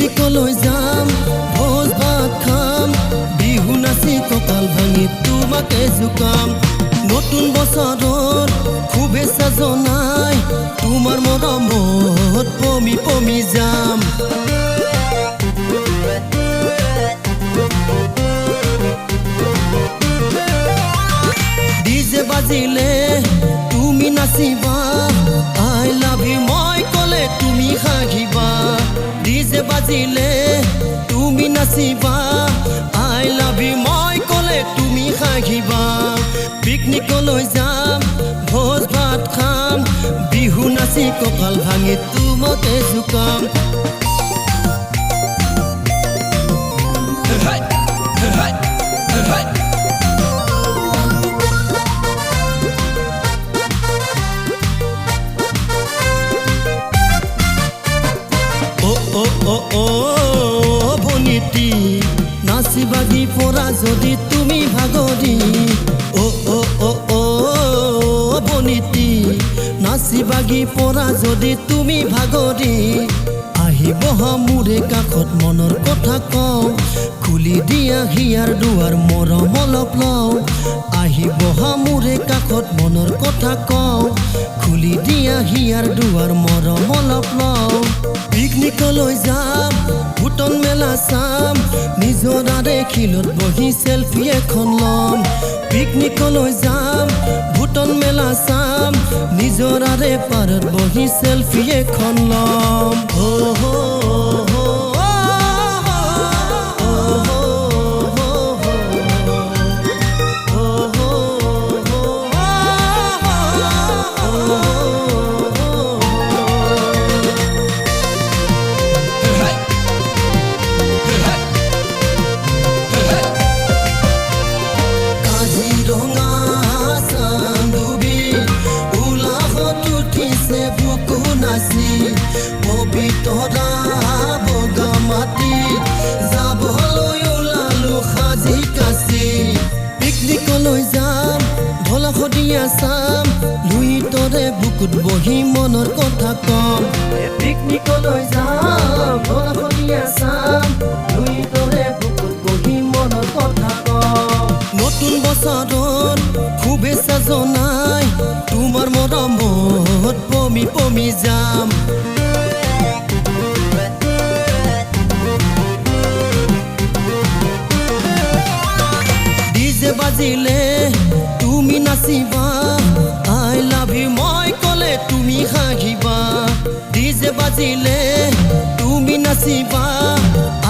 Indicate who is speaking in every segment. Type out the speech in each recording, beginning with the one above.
Speaker 1: পিকনিকলৈ যাম ভোজ ভাত খাম বিহু নাচি কঁকাল ভাঙি তোমাকে জোকাম নতুন বছৰত শুভেচ্ছা জনাই তোমাৰ মৰমত পমি পমি যাম ডিজে বাজিলে তুমি নাচিবা আই লাভ ইউ মই কলে তুমি হাঁহিবা ডিজে বাজিলে তুমি নাচিবা আই লাভ ইউ মই কলে তুমি হাঁহিবা পিকনিকলৈ যাম ভোজ ভাত খাম বিহু নাচি কঁকাল ভাঙি তোমাকে জোকাম বনিতি নাচি বাগি পৰা যদি তুমি ভাগৰি বনিতি নাচি বাগি পৰা যদি তুমি ভাগৰি আহিব মোৰে কাষত মনৰ কথা কওঁ খুলি দিয়া হিয়াৰ দুৱাৰ মৰম অলপ লওঁ আহিব মোৰে কাষত মনৰ কথা কওঁ খুলি দিয়া হিয়াৰ দুৱাৰ মৰম অলপ লওঁ পিকনিকলৈ যাম ভূটন মেলা চাম নিজৰাৰে শিলত বহি চেলফি এখন ল'ম পিকনিকলৈ যাম ভূটন মেলা চাম নিজৰাৰে পাৰত বহি চেলফি এখন ল'ম পবিতৰা বগা মাটি যাবলৈ ওলালো সাজি কাচি পিকনিকলৈ যাম ঢোল শদিয়া চাম লুইতৰে বুকুত বহি মনৰ কথা কম পিকনিকলৈ যাম ঢোল শদিয়া চাম লুইতৰে বুকুত বহি মনৰ কথা কম নতুন বছৰত শুভেচ্ছা জনাই তোমাৰ মৰমত পমি পমি যাম ডিজে বাজিলে তুমি নাচিবা আই লাভ ইউ মই কলে তুমি হাঁহিবা ডিজে বাজিলে তুমি নাচিবা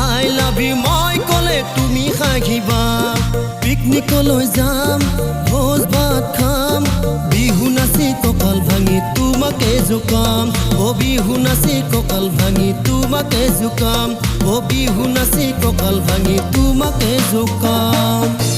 Speaker 1: আই লাভ ইউ মই কলে তুমি হাঁহিবা পিকনিকলৈ যাম ভোজ ভাত খাম বিহু নাচি কঁকাল ভাঙি তোমাকে জোকাম বিহু নাচি কঁকাল ভাঙি তোমাকে জোকাম বিহু নাচি কঁকাল ভাঙি তোমাকে জোকাম